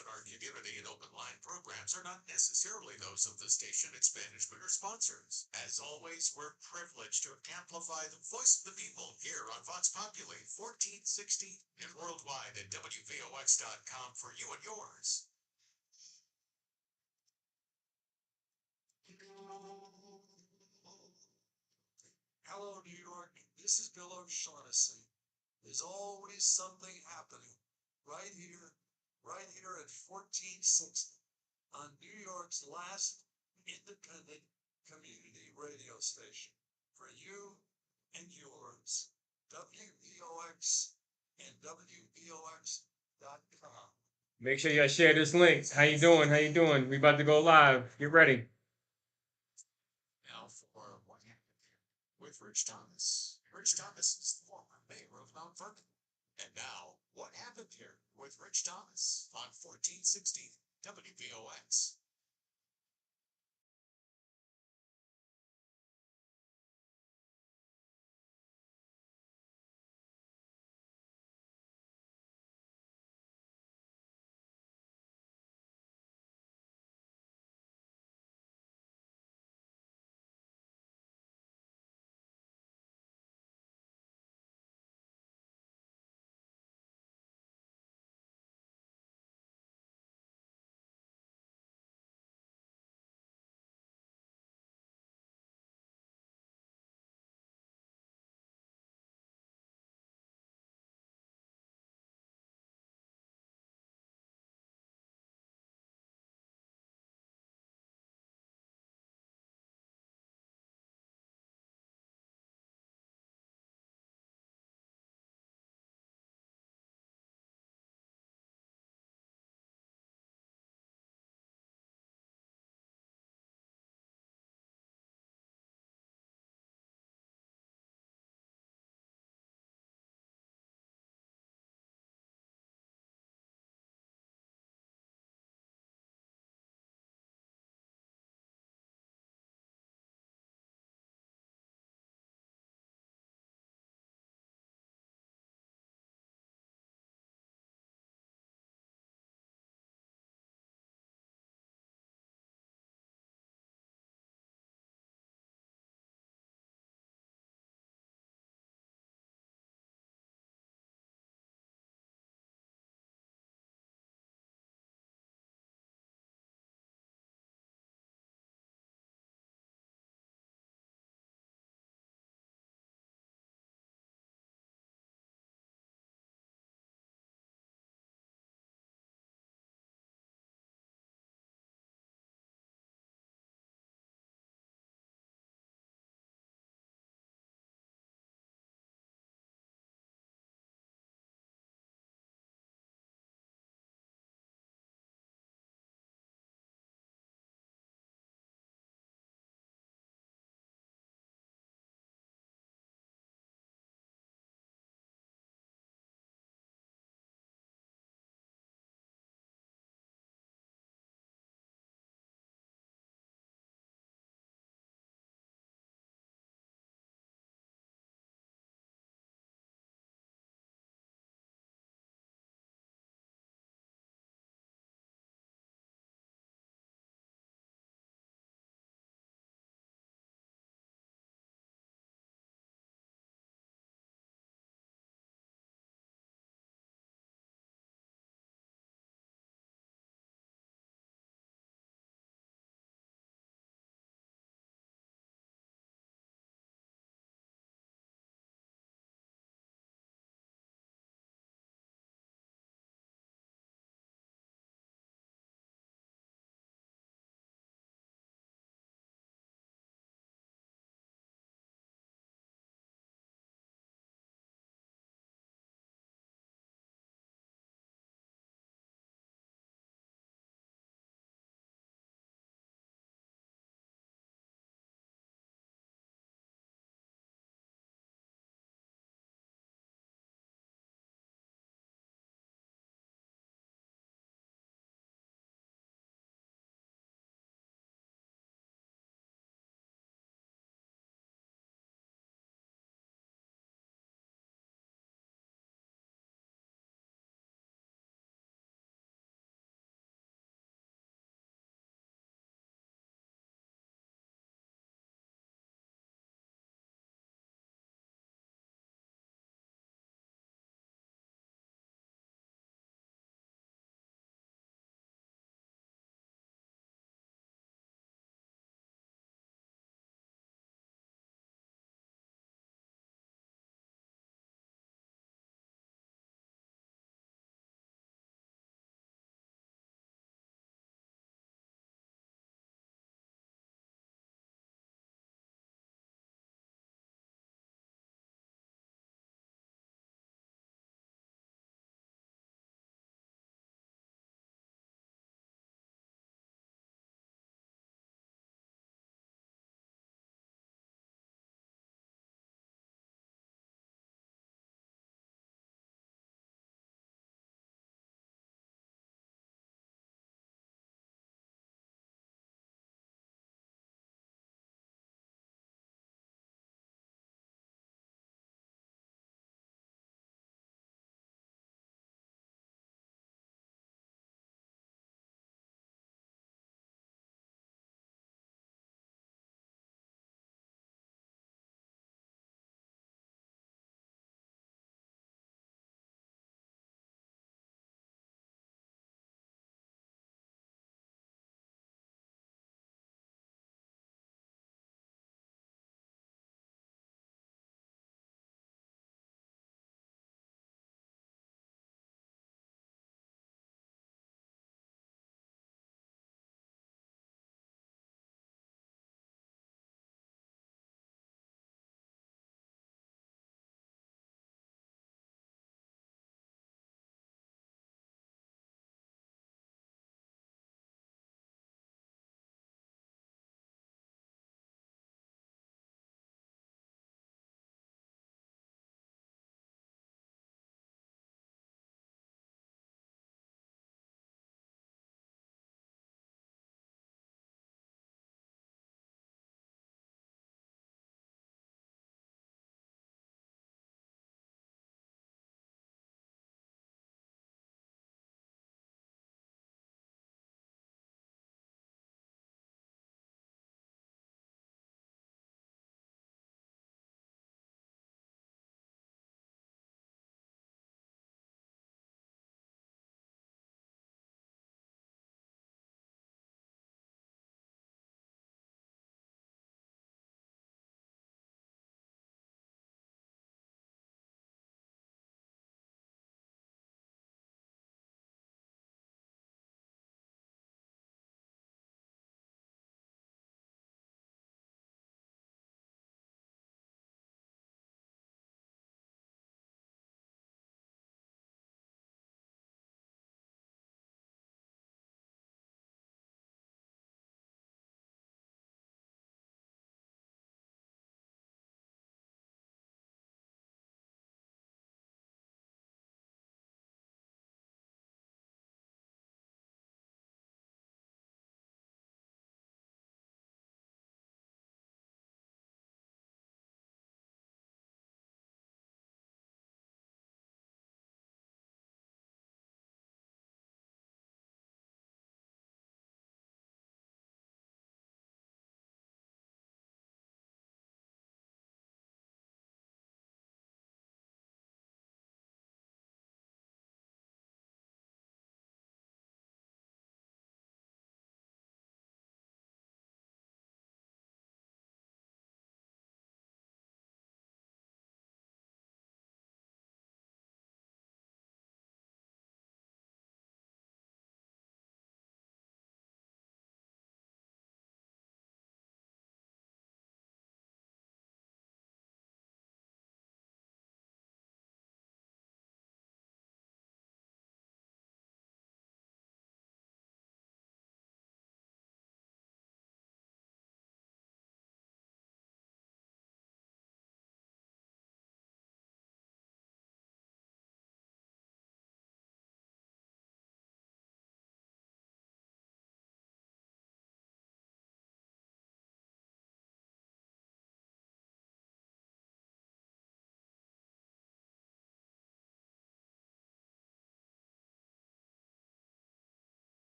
in our community and open line programs are not necessarily those of the station, its management, or sponsors. As always, we're privileged to amplify the voice of the people here on Vox Populi 1460 and worldwide at WVOX.com for you and yours. Hello, New York. This is Bill O'Shaughnessy. There's always something happening right here at 1460 on New York's last independent community radio station for you and yours. WVOX and WVOX.com. Make sure you guys share this link. How you doing? How you doing? We about to go live. Get ready. Now for what happened here with Rich Thomas. Rich Thomas is the former mayor of Mount Vernon. And now, what happened here with Rich Thomas on 1460 WVOX?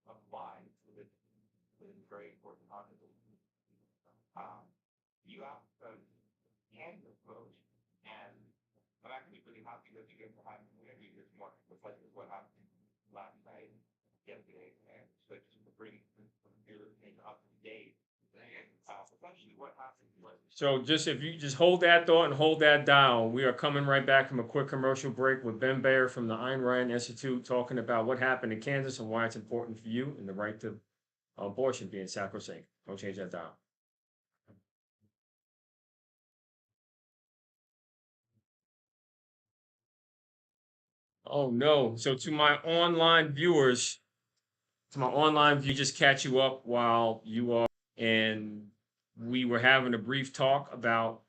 apply with a very important article. You have can approach, and I'm actually pretty happy that you guys are having an interview this morning, because what happened last night, yesterday, and especially to bring everything up to date. And essentially what happened was. So just if you just hold that thought and hold that down, we are coming right back from a quick commercial break with Ben Bayer from the Ayn Rand Institute talking about what happened in Kansas and why it's important for you and the right to abortion being sacrosanct. Don't change that dial. Oh no. So to my online view, just catch you up while you are, and we were having a brief talk about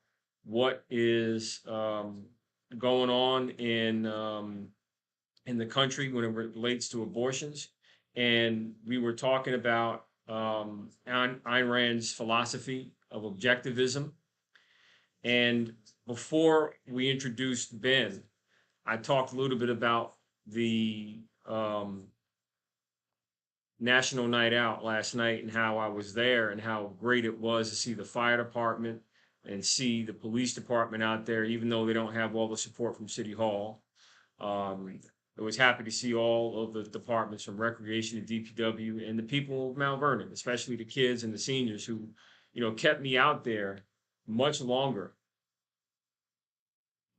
what is going on in the country when it relates to abortions. And we were talking about Ayn Rand's philosophy of objectivism. And before we introduced Ben, I talked a little bit about the National Night Out last night and how I was there and how great it was to see the fire department and see the police department out there, even though they don't have all the support from City Hall. I was happy to see all of the departments from recreation to DPW and the people of Mount Vernon, especially the kids and the seniors who, kept me out there much longer,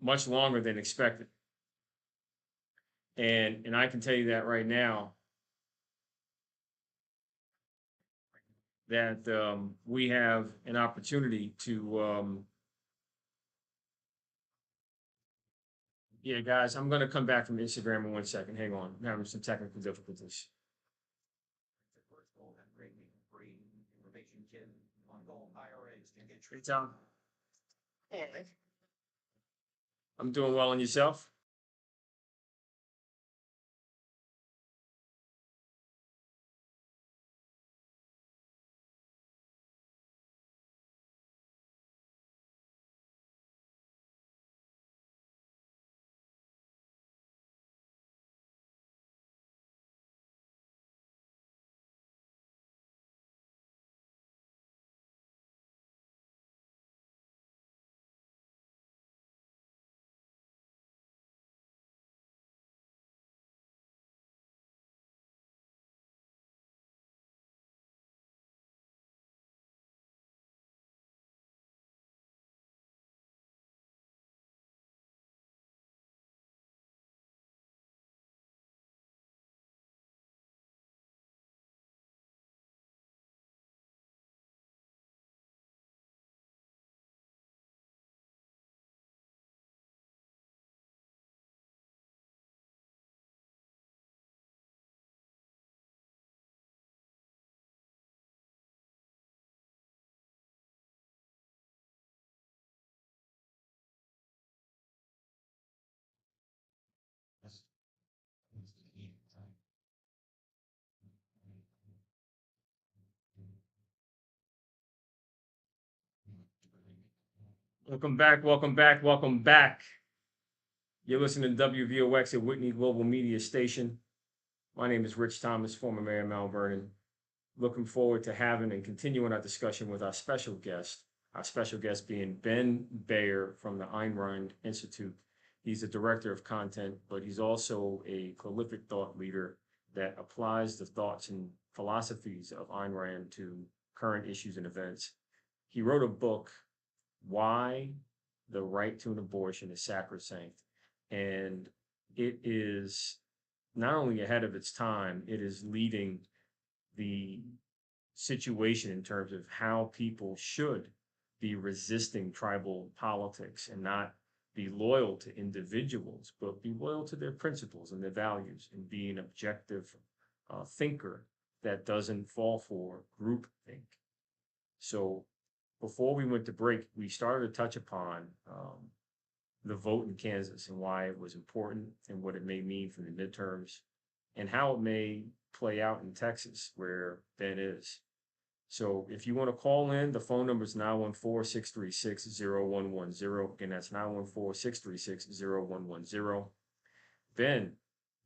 much longer than expected. And I can tell you that right now that we have an opportunity to yeah, guys, I'm gonna come back from Instagram in 1 second. Hang on, I'm having some technical difficulties. Hey, Tom. I'm doing well, and yourself? Welcome back, welcome back, welcome back. You're listening to WVOX at Whitney Global Media Station. My name is Rich Thomas, former mayor of Mount Vernon. Looking forward to having and continuing our discussion with our special guest being Ben Bayer from the Ayn Rand Institute. He's the director of content, but he's also a prolific thought leader that applies the thoughts and philosophies of Ayn Rand to current issues and events. He wrote a book, Why the Right to an Abortion is Sacrosanct. And it is not only ahead of its time, it is leading the situation in terms of how people should be resisting tribal politics and not be loyal to individuals, but be loyal to their principles and their values and be an objective thinker that doesn't fall for groupthink. So before we went to break, we started to touch upon the vote in Kansas and why it was important and what it may mean for the midterms and how it may play out in Texas, where Ben is. So if you want to call in, the phone number is 914-636-0110. Again, that's 914-636-0110. Ben,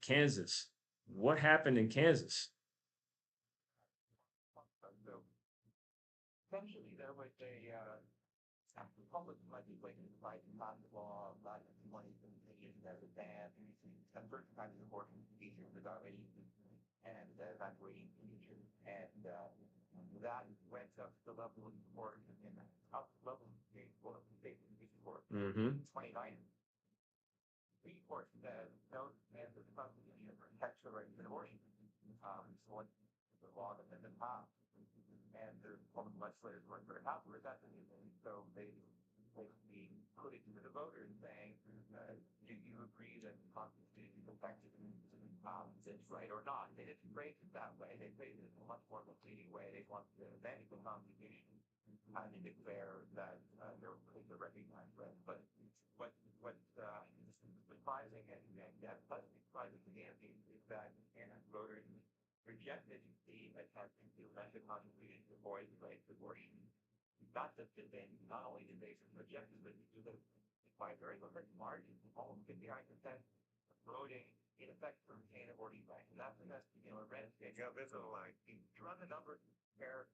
Kansas, what happened in Kansas? essentially there was a public legislation like pass law, like money in the ban and certain kinds of abortion procedures without any and evacuating procedures and that went up to the level of support in the top level of state court. Mm-hmm. 29 Supreme Court said no and the Constitution protects the right to abortion. So what the law that has been passed. And the public legislators weren't very happy with that. So they basically put it to the voters saying, do you agree that the Constitution protects it's right or not? They didn't phrase it that way. They phrased it in a much more misleading way. They wanted to amend the Constitution and declare that they're recognized right. But what's surprising and that's surprising to me is that voters rejected the attempt to amend the Constitution to avoid the right to abortion. Not just did they, not only did they reject it, but by a very limited margin, almost 59% voting in effect to retain abortion rights. And that's a red state. Yeah, that's a line. To run the numbers, compare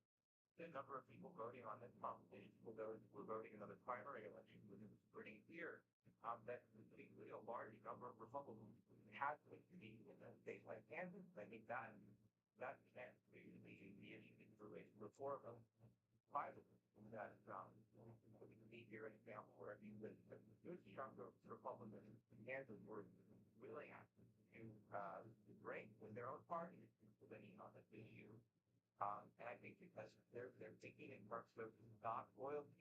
the number of people voting on this Constitution with those who were voting in other primary elections, which is pretty clear that a large number of Republicans had to be in a state like Kansas. I think that can't be the issue for four of them. Five of them that we can see here an example where a good chunk of Republicans in Kansas were willing to break with their own party position on this issue. And I think because they're thinking in terms of not loyalty,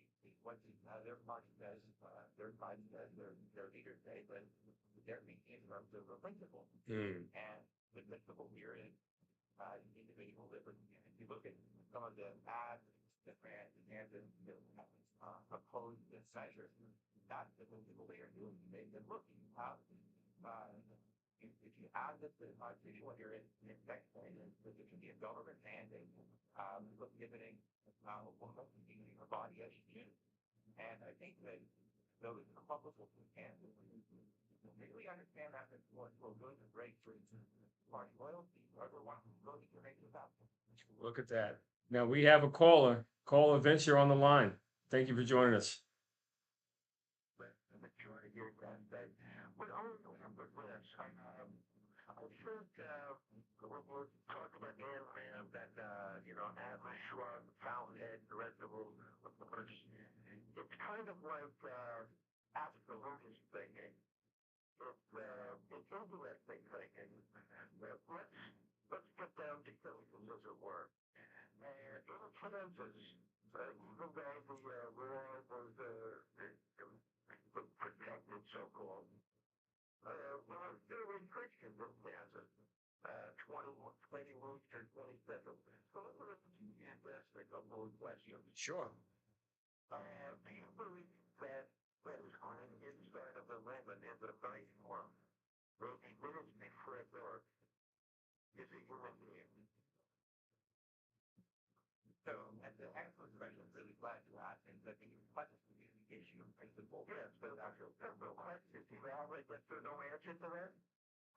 what their party says, their side says, their leaders say, but they're thinking in terms of a principle. And the principle here is individual liberty. And if you look at some of the ads that ran in Kansas, opposed this measure, that's the principle they are doing. They're looking at if you add this to the Constitution, what you're in effect saying is that there can be a government mandate prohibiting a body as you choose. And I think that those Republicans in Kansas really understand that will go to break through party loyalty. Whoever wants to go to break with that. Look at that. Now we have a caller. Caller Vince, you're on the line. Thank you for joining us. We'll talk about Ant-Man that, has a shrug, fountainhead, the rest of them. It's kind of like absolutist thinking. It's interesting thinking. Let's get down to chemicals, as it were. And in Kansas, even though the law was protected, so-called, there were restrictions in Kansas. 20 weeks or 27. So let's ask a couple of questions. Sure. Do you believe that on the inside of the lemon is a nice form? Will it be ministry friend or is it human being? So, and the excellent question, I'm really glad you asked, and I think it's quite a issue of principle. Yes, but that's a simple question. Do you have no answer to that?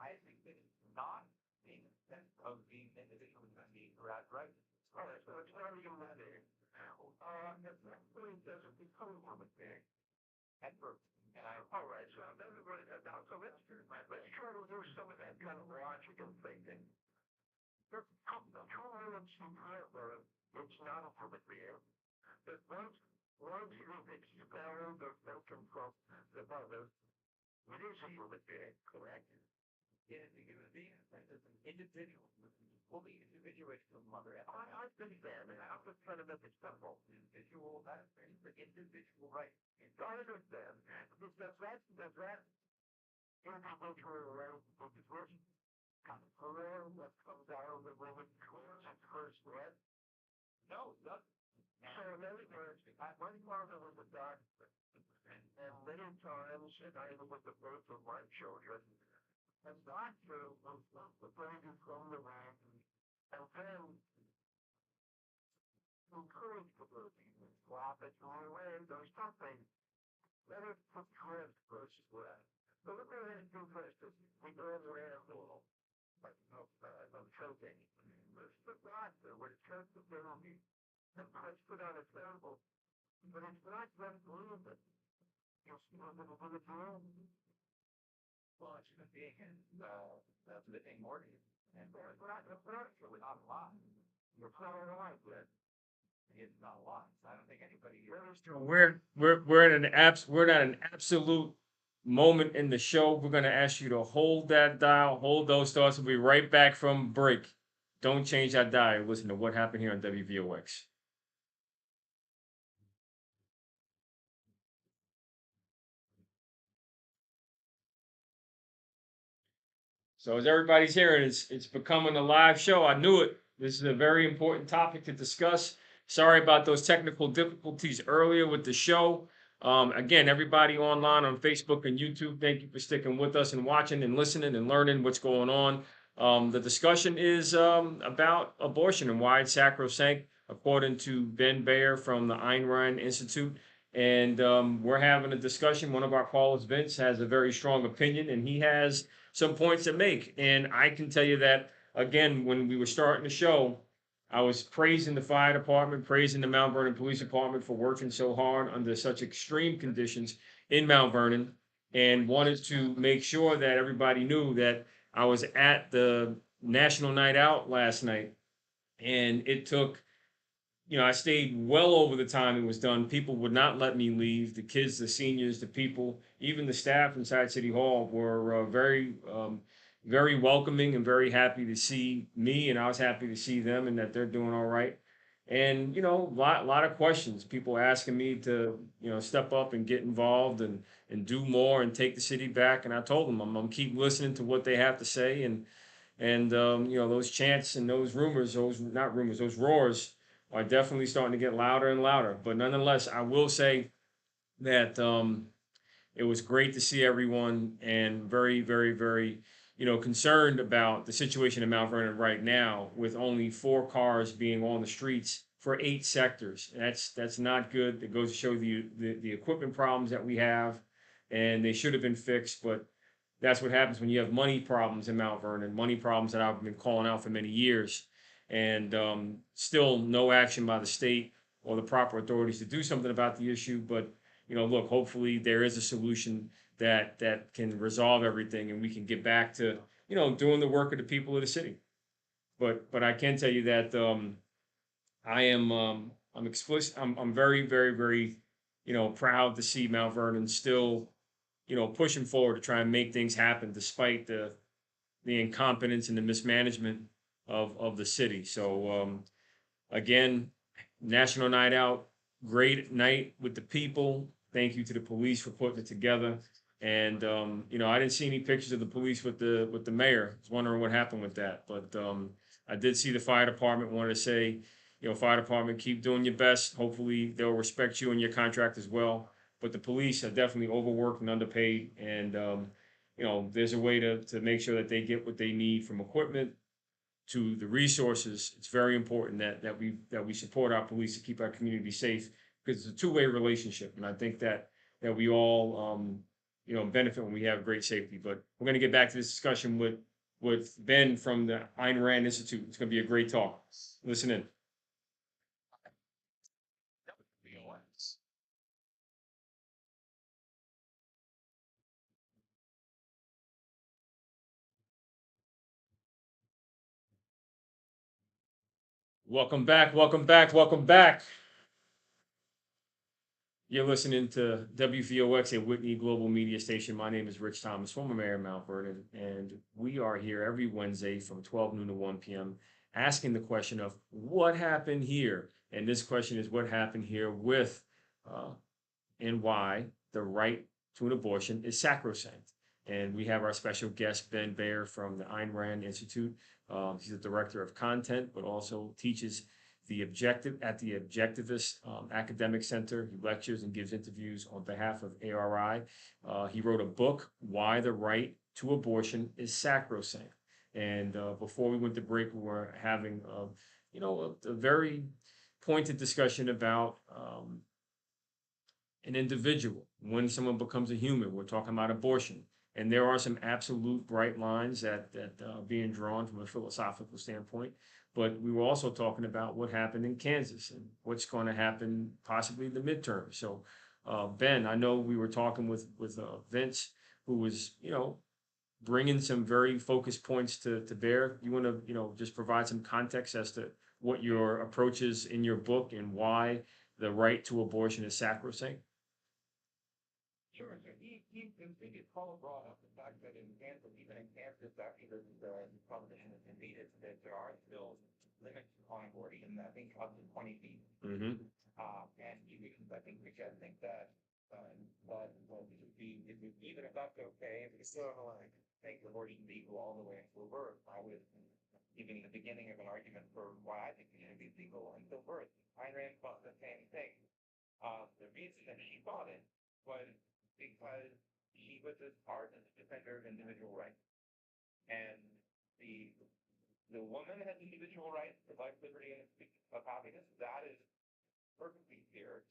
I think that it's not being a sense of being individual and being correct, right? All right, so it's not even that big. If that really doesn't become a human being. All right, so that's what it is now. So let's try to do some of that kind of logic and thinking. There's two elements in here. It's not a human being. But once you've expelled or taken from the mother, it is a human being, correct? It is a human being. It's an individual. Fully individuated from mother. I understand, and I'm just trying to make it simple. Individual, that's the individual right. I understand. Does that individual right around that comes out of the woman's clothes at first breath? No, it doesn't. So in other words, my father was a doctor, and many times, and I was the birth of my children, and doctor was the baby from the womb, and then encourage the baby, slap it away, or something. Let it put first versus breath. So let me ask you first, we go around a little, of choking. Where's the doctor? Would it choke the baby? Let's put on a sample, but it's not just movement. It's movement. Well, it's gonna be in, the living organ. And It's not really not a lot. alive yet. It's not a lot. I don't think anybody here. We're at an absolute moment in the show. We're gonna ask you to hold that dial, hold those thoughts. We'll be right back from break. Don't change that dial. Listen to what happened here on WVOX. So as everybody's hearing, it's becoming a live show. I knew it. This is a very important topic to discuss. Sorry about those technical difficulties earlier with the show. Again, everybody online on Facebook and YouTube, thank you for sticking with us and watching and listening and learning what's going on. The discussion is about abortion and why it's sacrosanct, according to Ben Bayer from the Ayn Rand Institute. And we're having a discussion. One of our callers, Vince, has a very strong opinion, and he has some points to make. And I can tell you that, again, when we were starting the show, I was praising the fire department, praising the Mount Vernon Police Department for working so hard under such extreme conditions in Mount Vernon, and wanted to make sure that everybody knew that I was at the National Night Out last night, and it took, I stayed well over the time it was done. People would not let me leave. The kids, the seniors, the people, even the staff inside City Hall were very welcoming and very happy to see me, and I was happy to see them and that they're doing all right. And lot of questions. People asking me to step up and get involved and do more and take the city back. And I told them I'm gonna keep listening to what they have to say, and those chants and those rumors, those not rumors, those roars are definitely starting to get louder and louder. But nonetheless, I will say that it was great to see everyone, and very, very, very, concerned about the situation in Mount Vernon right now, with only 4 cars being on the streets for 8 sectors. That's not good. It goes to show the equipment problems that we have, and they should have been fixed. But that's what happens when you have money problems in Mount Vernon, money problems that I've been calling out for many years, and still no action by the state or the proper authorities to do something about the issue. But look, hopefully there is a solution that can resolve everything, and we can get back to doing the work of the people of the city. But I can tell you that I'm explicit. I'm very, very, very proud to see Mount Vernon still pushing forward to try and make things happen despite the incompetence and the mismanagement of the city. So again, National Night Out, great night with the people. Thank you to the police for putting it together. And I didn't see any pictures of the police with the mayor. I was wondering what happened with that. But I did see the fire department. Wanted to say, fire department, keep doing your best. Hopefully they'll respect you and your contract as well. But the police are definitely overworked and underpaid. And there's a way to make sure that they get what they need, from equipment to the resources. It's very important that we support our police to keep our community safe, because it's a two-way relationship, and I think that we all benefit when we have great safety. But we're going to get back to this discussion with Ben from the Ayn Rand Institute. It's going to be a great talk. Listen in. VOX. Welcome back. Welcome back. Welcome back. You're listening to WVOX, a Whitney Global Media Station. My name is Rich Thomas, former mayor of Mount Vernon, and we are here every Wednesday from 12 noon to 1 p.m. asking the question of what happened here. And this question is what happened here with and why the right to an abortion is sacrosanct. And we have our special guest, Ben Bayer from the Ayn Rand Institute. He's the director of content, but also teaches the Objectivist Academic Center. He lectures and gives interviews on behalf of ARI. He wrote a book, Why the Right to Abortion is Sacrosanct. And before we went to break, we were having a very pointed discussion about an individual. When someone becomes a human, we're talking about abortion. And there are some absolute bright lines that are being drawn from a philosophical standpoint. but we were also talking about what happened in Kansas and what's going to happen possibly the midterm. So, Ben, I know we were talking with Vince, who was, bringing some very focused points to bear. You want to, just provide some context as to what your approach is in your book and why the right to abortion is sacrosanct? Sure. So the biggest Paul brought up the fact that in Kansas, even in Kansas, after the proposition has been defeated, that there are still limits on abortion, I think up to 20 feet. Mm-hmm. And even, I think, suggesting that, well, even if that's okay, if we still don't want to make abortion legal all the way until birth, I was even the beginning of an argument for why I think it should be legal until birth. Ayn Rand thought the same thing. The reason that she thought it was because she was as hard as a defender of individual rights. And the the woman has individual rights for life, liberty, and of happiness. That is perfectly clear.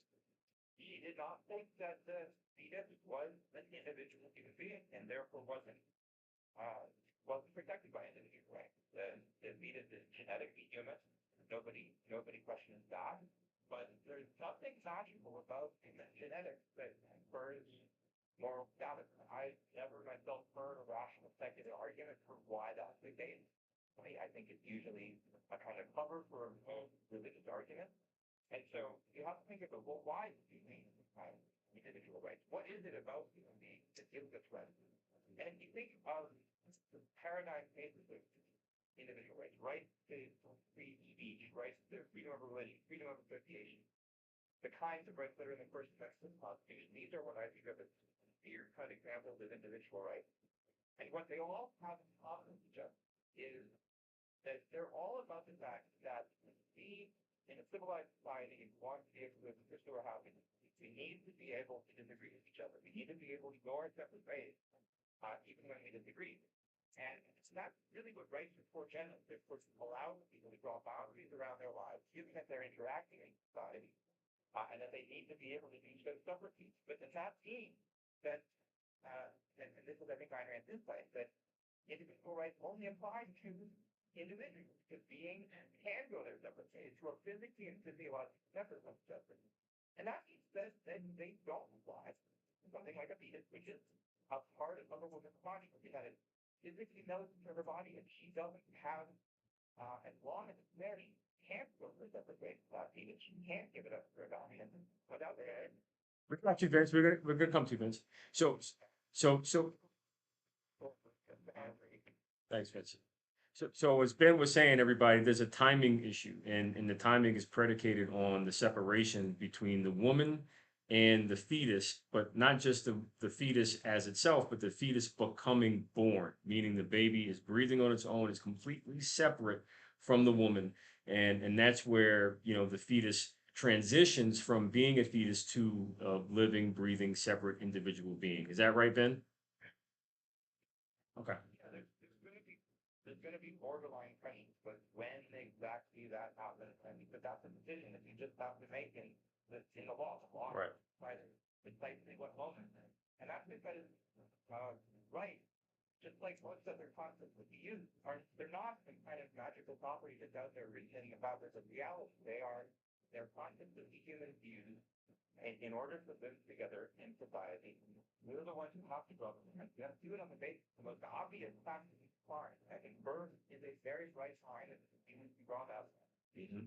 She did not think that the fetus was an individual human being and therefore wasn't protected by individual rights. The fetus is genetically human. Nobody questions that. But there's nothing magical about human genetics that confers moral status. I never myself heard a rational secular argument for why that's the case. I think it's usually a kind of cover for a religious argument. And so you have to think about, well, why do you need individual rights? What is it about human beings that gives us rights? And you think of the paradigm cases of individual rights, rights to free speech, rights to freedom of religion, freedom of association, the kinds of rights that are in the First Amendment of the Constitution. These are what I think of as clear-cut examples of individual rights. And what they all have in common, just is that they're all about the fact that we, in a civilized society, want to be able to pursue our happiness. We need to be able to disagree with each other. We need to be able to go our separate ways, even when we disagree. And so that's really what rights are for generally. They're for allowing people to draw boundaries around their lives, given that they're interacting in society, and that they need to be able to do so separately. But does that mean that, and this is, I think, Ayn Rand's insight, that individual rights only apply to individuals, because beings can go their separate ways, who are physically and physiologically separate from each other. And that means that they don't apply to something like a fetus, which is a part of a woman's body, that is physically relative to her body, and she doesn't have, as long as it's there, she can't go her separate ways without fetus. She can't give it up to her body, and without the We got you, Vince. We're gonna come to you, Vince. So thanks, Vince. So as Ben was saying, everybody, there's a timing issue, and the timing is predicated on the separation between the woman and the fetus, but not just the fetus as itself, but the fetus becoming born, meaning the baby is breathing on its own, is completely separate from the woman. And that's where, the fetus transitions from being a fetus to a living, breathing, separate individual being. Is that right, Ben? Okay. There's going to be borderline questions, but when exactly that happens, but that's a decision that you just have to make in the law. The law Right. Precisely what moment. And that's because, right, just like most other concepts that we use, they're not some kind of magical property that's out there written in the fabric of reality. They're concepts that we humans use in order to live together in society. We're the ones who have to draw them. We have to do it on the basis of the most obvious facts of line. I think birth is a very right line that humans can draw out.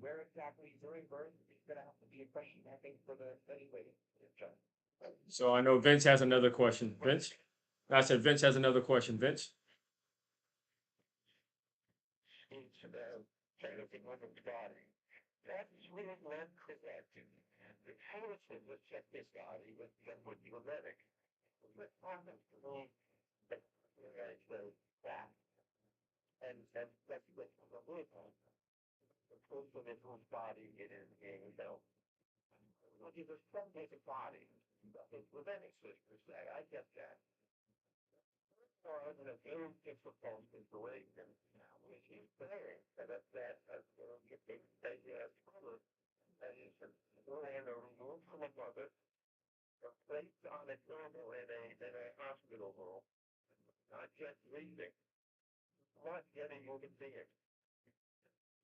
Where exactly during birth is going to have to be a question, I think, for the study waiting. So I know Vince has another question. Vince? I said Vince has another question. Vince? That's really led to that. The fetuses that check this body with genetic. What happens to me? That. And that's what the movement. The person in whose body it is being built. Look, it's a separate body. The Levitic sisters say, I get that. In a very difficult situation, which is there, and that's that is land or removed from a mother, or placed on a table in a hospital room, not just breathing, not getting moving being.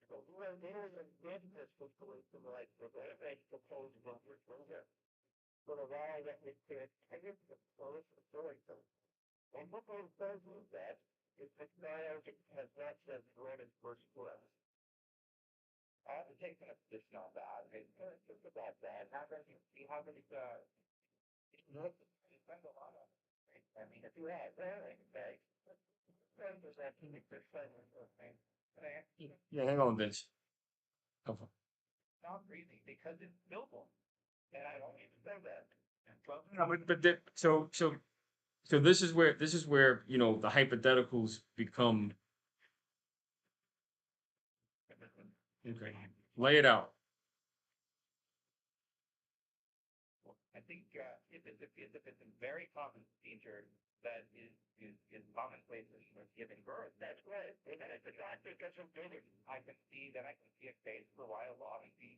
So who has this situation like the benefit proposed about which one here? For a while that we could, I guess the first story. So, and what one says is that if the child has not said read his first class. I have to take an position on that. It's just about that. How many, see how many, you spend a lot on it, right? I mean, if you had, like, that can be good fun or thing. But I actually, Yeah, hang on, Vince. Okay. not really, because it's billable. And I don't even say that. Well, No, so this is where, you know, the hypotheticals become. Okay. Lay it out. I think if it's a very common procedure that is commonplace in giving birth, That's right. And if the doctor doesn't do it, I can see a case for why a law would be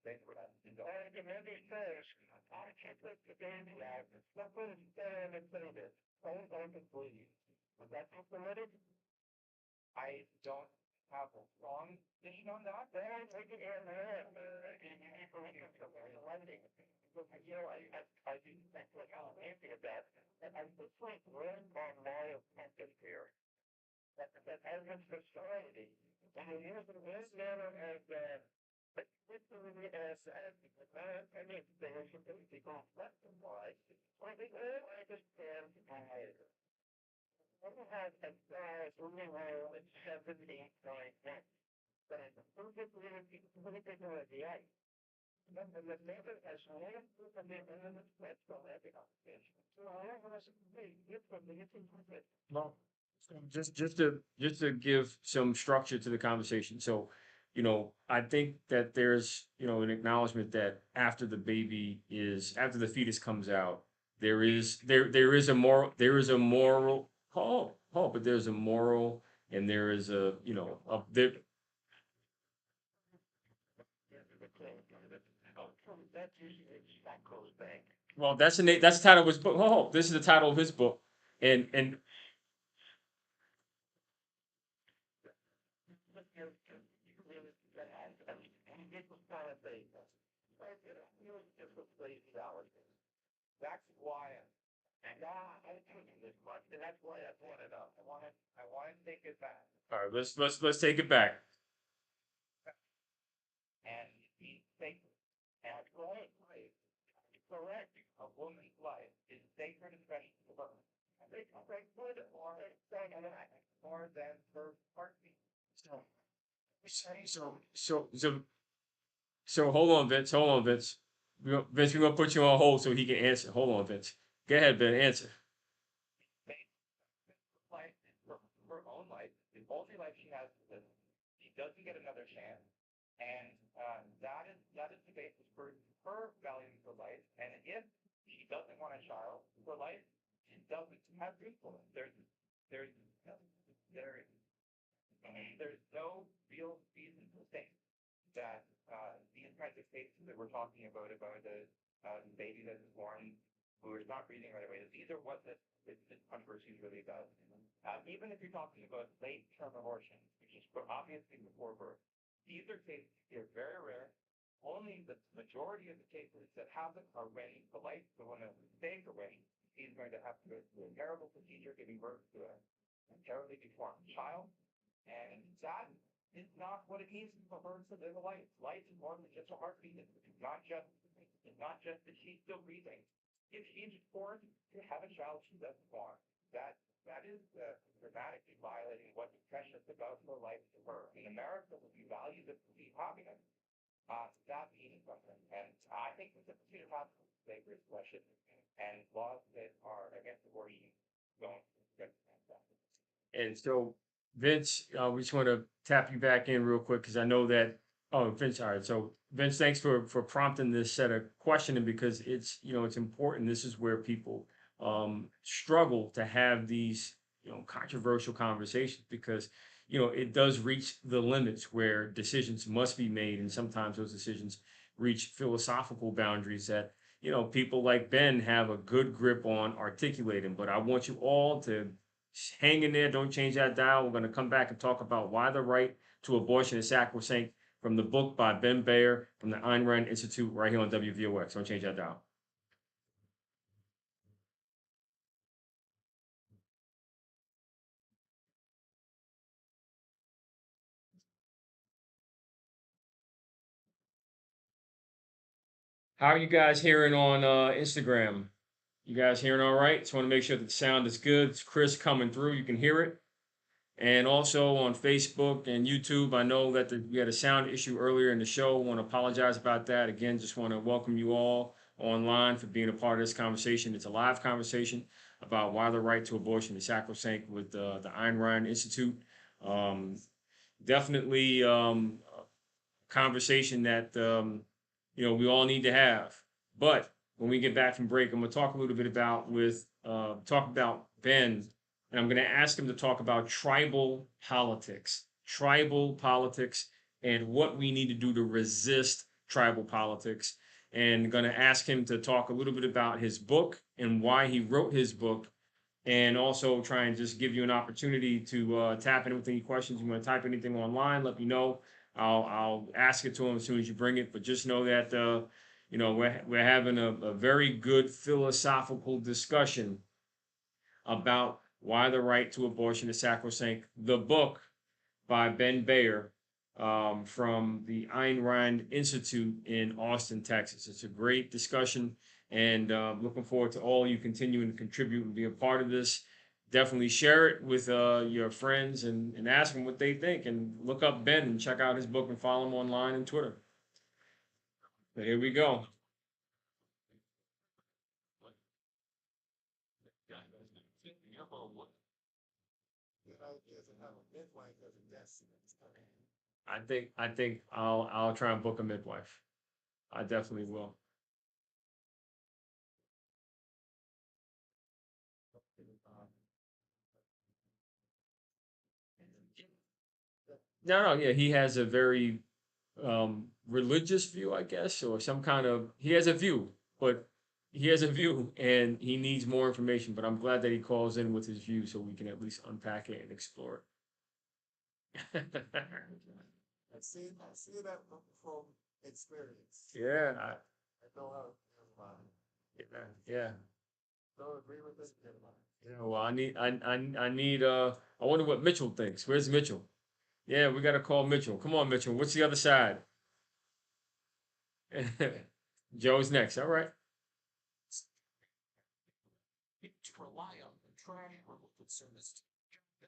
say for that. and the maybe says, I can't let the baby out. Let's put it down and say this. Don't believe. Was that implemented? I don't have a strong position on that. Then I take it in there. And you need to look at the lending. You know, I do think like I'm happy about it. And I'm just like learn on my attention here. That as a society, and we use the word manner as particularly as I mean, there should be people less than wise. I think all understand I have as far as only role in 78 going next. But it's a perfect idea. And the method has more than the element that's from every occupation. So I was good from the it. Well, just to give some structure to the conversation. So, you know, I think that there's, you know, an acknowledgement that after the fetus comes out, there is a moral but there's a moral and there is a, you know, a there. That's usually Sacrosanct. Well, that's the title of his book. This is the title of his book, and That's why, and I think this much, and that's why I brought it up. I want to take it back. all right, let's take it back. And he's sacred. And that's right. Correct. A woman's life is sacred, especially to her. And they sacred more than her heartbeat. So, so, so hold on, Vince. Hold on, Vince. Vince, we're gonna put you on hold so he can answer. Hold on, Vince. Go ahead, Ben. Answer. Life is her own life, the only life she has to live. She doesn't get another chance, and that is the basis for her valuing for life. And if she doesn't want a child for life, she doesn't have truthfulness. There's there's no real reason to think that these kinds of cases that we're talking about the baby that is born who is not breathing right away, these are what this controversy really does. Even if you're talking about late term abortion, which is obviously before birth, these are cases that are very rare. Only the majority of the cases that happen are when the woman is staying away, he's going to have to go through a terrible procedure giving birth to a terribly deformed child. And that is not what it means for her to live a life. Life is more than just a heartbeat. It's not just that she's still breathing. If she's forced to have a child she doesn't want, that is dramatically violating what's precious about her life to her. In America, we value the happiness. That means something. And I think it's a pursuit of slavery question and laws that are against abortion don't get that. And so, Vince, we just want to tap you back in real quick because I know that. Oh, Vince. All right. So, Vince, thanks for prompting this set of questioning because it's, you know, it's important. This is where people struggle to have these, you know, controversial conversations because, you know, it does reach the limits where decisions must be made, and sometimes those decisions reach philosophical boundaries that, you know, people like Ben have a good grip on articulating. But I want you all to hang in there. Don't change that dial. We're going to come back and talk about why the right to Abortion is Sacrosanct, from the book by Ben Bayer from the Ayn Rand Institute, right here on WVOX. Don't change that dial. How are you guys hearing on Instagram? You guys hearing all right? Just want to make sure that the sound is good. It's crisp coming through. You can hear it. And also on Facebook and YouTube, I know that we had a sound issue earlier in the show. I want to apologize about that. Again, just want to welcome you all online for being a part of this conversation. It's a live conversation about why the right to abortion is sacrosanct with the Ayn Rand Institute. Um, definitely conversation that we all need to have. But when we get back from break, I'm going to talk a little bit about Ben, and I'm going to ask him to talk about tribal politics, and what we need to do to resist tribal politics. And going to ask him to talk a little bit about his book and why he wrote his book, and also try and just give you an opportunity to tap in with any questions. You want to type anything online, let me know. I'll ask it to him as soon as you bring it. But just know that we're having a very good philosophical discussion about why the right to abortion is sacrosanct. The book by Ben Bayer from the Ayn Rand Institute in Austin, Texas. It's a great discussion, and looking forward to all you continuing to contribute and be a part of this. Definitely share it with your friends and ask them what they think. And look up Ben and check out his book and follow him online and Twitter. But here we go. I think I'll try and book a midwife. I definitely will. No, yeah, he has a very religious view, I guess, or some kind of he has a view, but he has a view and he needs more information. But I'm glad that he calls in with his view so we can at least unpack it and explore it. I see that from experience. Yeah, I know how it feels about it. yeah. Don't agree with it, Yeah, well, I wonder what Mitchell thinks. Where's Mitchell? Yeah, we gotta call Mitchell. Come on, Mitchell. What's the other side? Joe's next. All right. To rely on the trash removal service to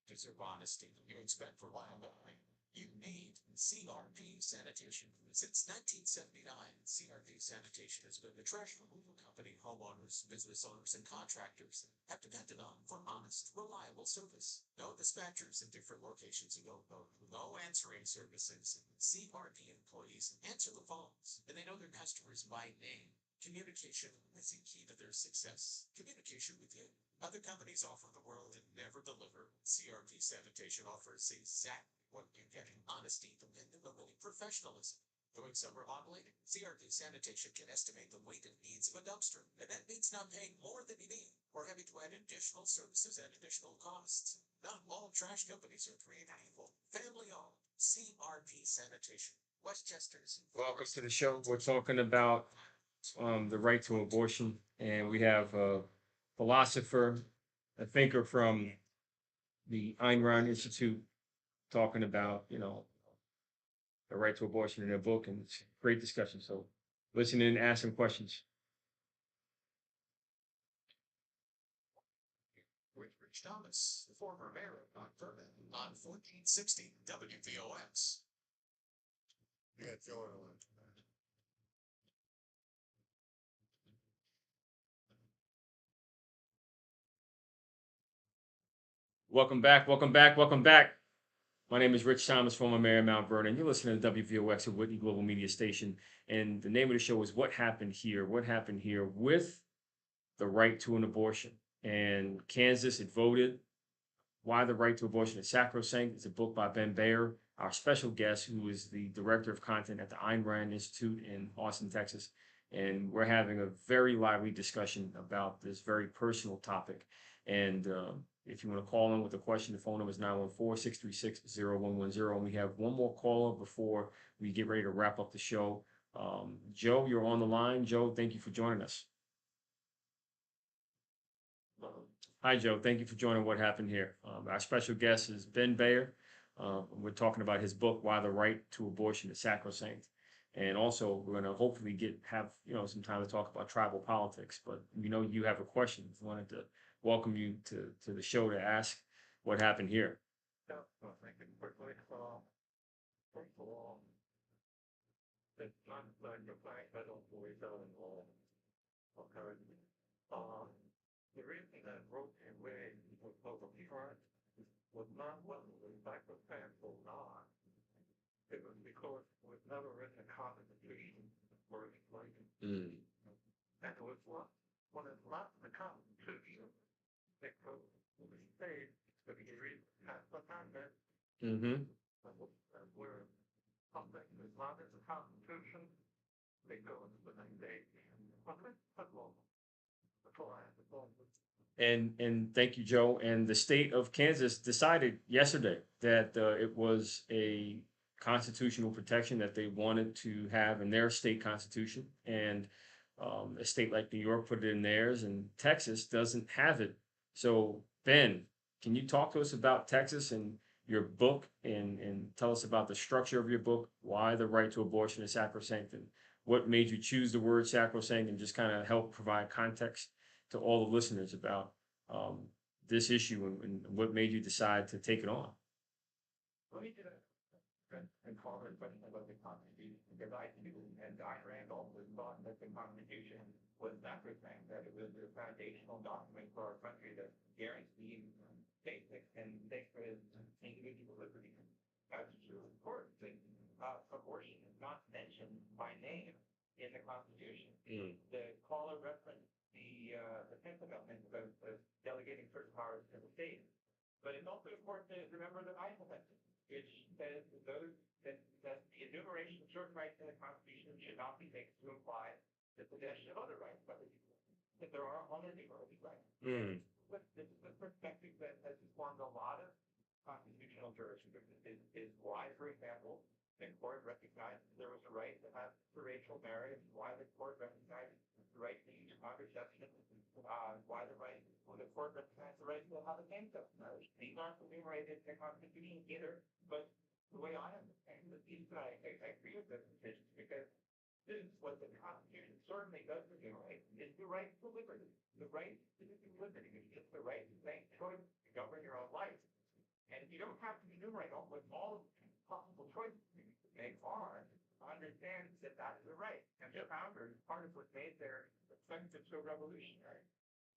deserve honesty. You expect reliability. You need CRP sanitation. Since 1979, CRP sanitation has been the trash removal company homeowners, business owners, and contractors have depended on for honest, reliable service. No dispatchers in different locations you don't know. No answering services. CRP employees answer the phones, and they know their customers by name. Communication is a key to their success. Communication with you. Other companies offer the world and never deliver. CRP Sanitation offers exactly what you get: honesty, dependability, professionalism. Doing summer modeling, CRP Sanitation can estimate the weight and needs of a dumpster, and that means not paying more than you need, or having to add additional services at additional costs. Not all trash companies are created equal. Family owned. CRP Sanitation. Westchester's. Welcome to the show. We're talking about the right to abortion, and we have a philosopher, a thinker from the Ayn Rand Institute, talking about the right to abortion in their book, and it's a great discussion. So listen in, ask some questions. With Rich Thomas, the former mayor of Mount Vernon, on 1460 WVOX. You got Joe on. Welcome back, welcome back, welcome back. My name is Rich Thomas, former mayor of Mount Vernon. You're listening to WVOX, a Whitney Global Media Station, and the name of the show is What Happened Here? What happened here with the right to an abortion? And Kansas, it voted Why the Right to Abortion is Sacrosanct. It's a book by Ben Bayer, our special guest, who is the director of content at the Ayn Rand Institute in Austin, Texas. And we're having a very lively discussion about this very personal topic. And If you want to call in with a question, the phone number is 914-636-0110. And we have one more caller before we get ready to wrap up the show. Joe, you're on the line. Joe, thank you for joining us. Hi, Joe. Thank you for joining What Happened Here. Our special guest is Ben Bayer. We're talking about his book, Why the Right to Abortion is Sacrosanct. And also, we're going to hopefully have some time to talk about tribal politics. But we know you have a question. I wanted to welcome you to the show to ask what happened here. Yeah, well, thank you quickly. First of all, it's not like the fact that don't always out involved. Okay. The reason that broke away was over front was not what the Sacrosanct or not. It was because it was never written a constitution for its writing. Mm. And it was what when it's not in the constitution, it goes to the state to be read past the amendment. Mm-hmm. Where something is not in the constitution, they go into the state. Okay, that's all. That's all I have to say. And thank you, Joe. And the state of Kansas decided yesterday that it was a constitutional protection that they wanted to have in their state constitution. And a state like New York put it in theirs, and Texas doesn't have it. So, Ben, can you talk to us about Texas and your book and tell us about the structure of your book, why the right to abortion is sacrosanct, and what made you choose the word sacrosanct, and just kind of help provide context to all the listeners about this issue and what made you decide to take it on. Let me do that. And call her question about the Constitution, because I too, and Diane Randolph was thought that the Constitution was sacrosanct, that it was a foundational document for our country that guaranteed basic and sacred individual liberty. That's true, of course. Abortion is not mentioned by name in the Constitution. Mm. The caller referenced the Tenth Amendment of delegating certain powers to the state. But it's also important to remember the Ninth Amendment, which says that the enumeration of certain rights in the Constitution should not be taken to imply the possession of other rights by the people. That there are unenumerated rights. Mm. But this is a perspective that has informed a lot of constitutional jurisprudence. Is why, for example, the court recognized there was a right to have interracial marriage, why the court recognized the right to use contraception, why the court recognized the right to have a same-sex marriage. These aren't enumerated in the Constitution either, but the way I understand the piece that I agree with this decision, because this is what the Constitution certainly does enumerate, is the right to liberty. The right to liberty is the right to make choice to govern your own life. And if you don't have to enumerate all possible choices you make are, understand that that is a right. And the founders, part of what made their perspective so revolutionary,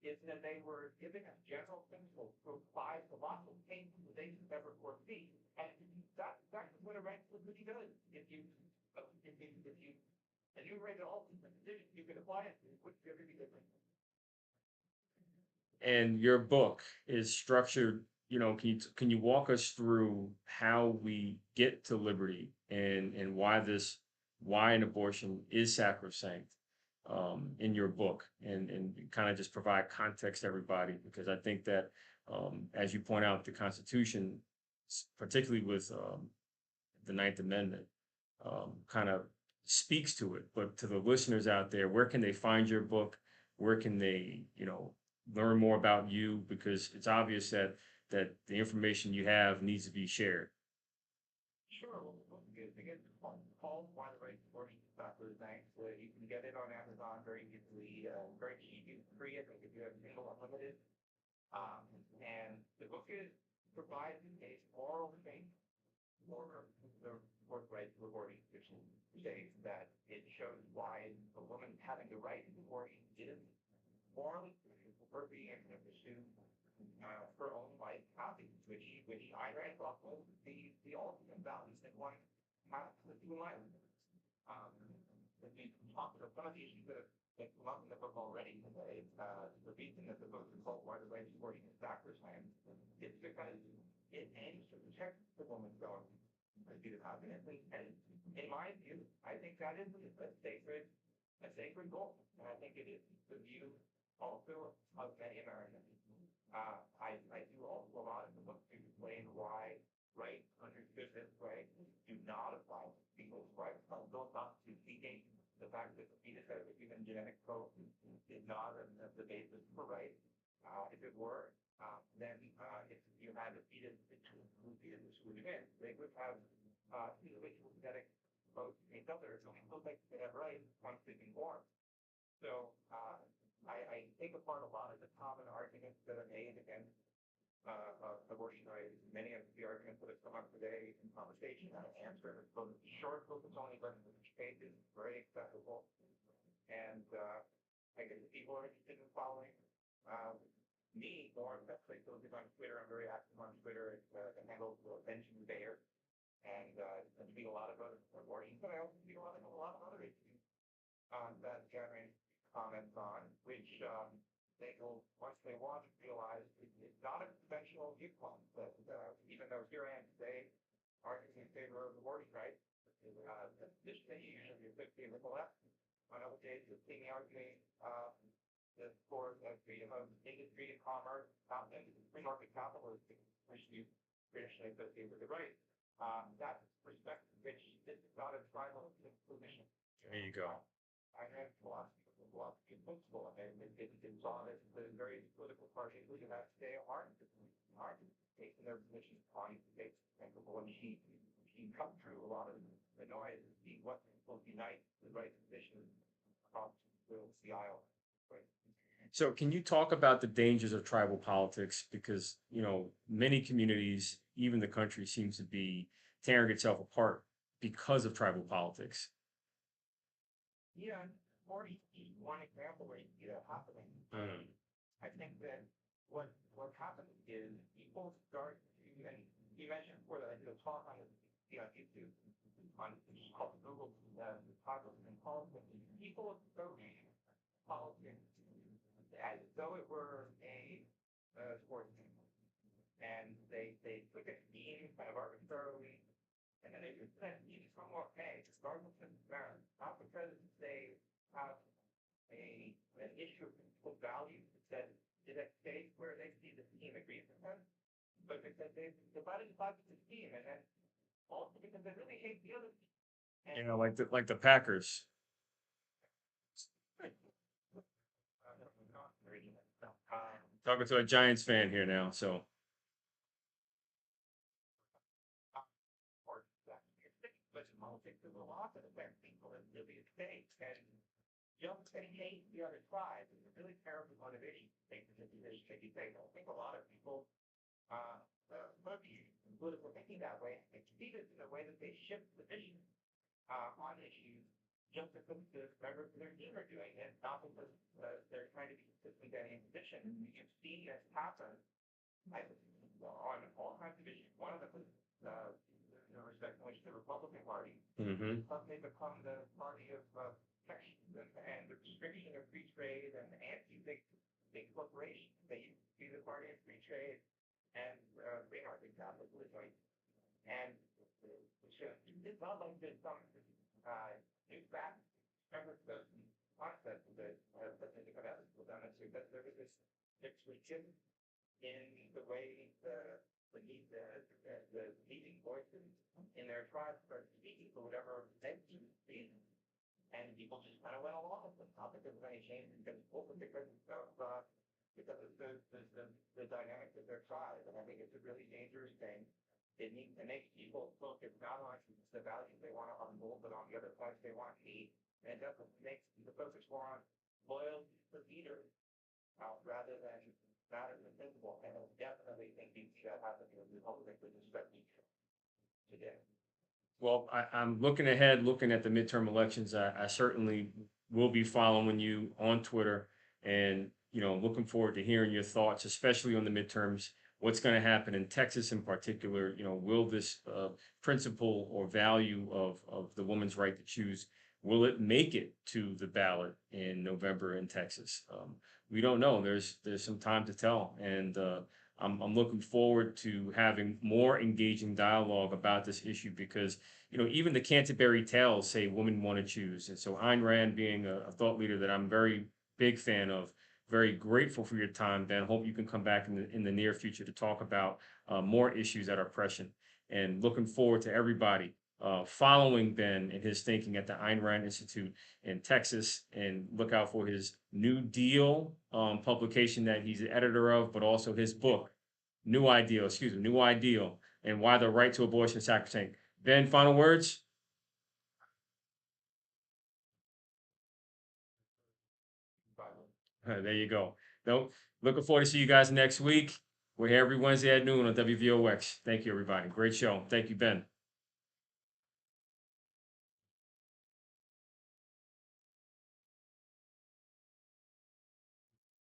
is that they were giving us general principles to apply to lots of things that they could never foresee. And that's exactly what a right to liberty does. If you enumerate all the decisions you can apply it to, it wouldn't be really different. And your book is structured, can you walk us through how we get to liberty and why an abortion is sacrosanct in your book, and kind of just provide context to everybody, because I think that as you point out, the Constitution, particularly with the Ninth Amendment, kind of speaks to it. But to the listeners out there, where can they find your book? Where can they, learn more about you? Because it's obvious that the information you have needs to be shared. Sure. Well, it's called Why the Right to Abortion is Sacrosanct. You can get it on Amazon very easily, very cheap, it's free. I think if you have Kindle Unlimited. And the book provides a moral faith for the right to abortion, which states that it shows why a woman having the right to abortion is morally for being able to pursue her own life happiness, which I read off of the ultimate values that one has to do in life. We talked about some of the issues that come up in the book already today. The reason that the book is called Why the Right to Abortion is Sacrosanct is because it aims to protect the woman's own pursuit of happiness. And in my view, I think that is a sacred goal. And I think it is the view also of many Americans. I do also a lot in the book to explain why rights understood this way do not apply to people's rights. Those not to seeking the fact that the fetus has a human genetic code is not the basis for rights. If it were, then if you had a fetus who fetuses who would in, they would have individual genetic codes to each other, so we still think they have rights once they've been born. So I take apart a lot of the common arguments that are made against abortion rights. Many of the arguments that have come up today in conversation and answer. So the short book is only less than each page is very accessible. And I guess if people are interested in following me more, especially those on Twitter, I'm very active on Twitter. It's the handle Benjamin Bayer. And I speak a lot about abortion, but I also speak a lot of other issues that generate comments on, which they will, once they want to realize it's not a conventional viewpoint. That even though here I am today arguing in favor of abortion rights, this thing usually is 50 with the left. On other days, you'll see me arguing for the freedom of industry and commerce, and free market capitalism, which you traditionally associate with the right. That perspective, which this is not a tribal position. There you go. I have philosophy in principle, and it's on it. The various political parties, including that today, aren't taking their positions on states bankable, and she cut through a lot of the noise and see what will unite the right position across the aisle. Right. So can you talk about the dangers of tribal politics? Because, many communities, even the country, seems to be tearing itself apart because of tribal politics. Yeah, Morty is one example where you see that happening. I think that what happens is people start to, and you mentioned before that I did a talk on it, on YouTube, on called Google Sacrosanct politics. People approach politics as though it were a sports team, and they look at teams kind of arbitrarily, and then they just send teams from okay, regardless of merit, not because they have an issue of principal value that is at stake where they see the team agrees with them, but because they've divided the team, and then also because they really hate the other team. And Like the Packers. Talking to a Giants fan here now, so. But politics is a lot that affects people in really a state, and you don't say hate the other side. It's a really terrible motivation to take this position. If you say, I think a lot of people political thinking that way, and see this in a way that they shift position on issues just because the members of their team are doing it, not because they're trying to be consistent in any position. You've seen this happen on all kinds of issues. One of them was the respect in which the Republican Party suddenly become the party of protection and the restriction of free trade and anti-big corporations. They used to be the party of free trade and free market capitalism. And it's not like there's some new fact. Remember the concept that I think about it with that there was this expression in the way the leading voices in their tribes started speaking for whatever meant to be. And people just kind of went along with it, not because of any change in principle, but because of the dynamics of their tribe. And I think it's a really dangerous thing. It needs to make people focus not on the values they want to uphold, but on the other sides they want to eat. And it doesn't make the focus more on loyalty to leaders rather than matters of principle. And I definitely think you see that happen in the Republic with respect today. Well, I'm looking ahead, looking at the midterm elections. I certainly will be following you on Twitter and, looking forward to hearing your thoughts, especially on the midterms. What's going to happen in Texas in particular? Will this principle or value of the woman's right to choose, will it make it to the ballot in November in Texas? We don't know. There's some time to tell, and I'm looking forward to having more engaging dialogue about this issue because even the Canterbury Tales say women want to choose, and so Ayn Rand being a thought leader that I'm very big fan of Very grateful for your time, Ben. Hope you can come back in the near future to talk about more issues that are pressing. And looking forward to everybody following Ben and his thinking at the Ayn Rand Institute in Texas. And look out for his New Deal publication that he's the editor of, but also his book, New Ideal, and Why the Right to Abortion is Sacrosanct. Ben, final words? There you go. No, looking forward to see you guys next week. We're here every Wednesday at noon on WVOX. Thank you, everybody. Great show. Thank you, Ben.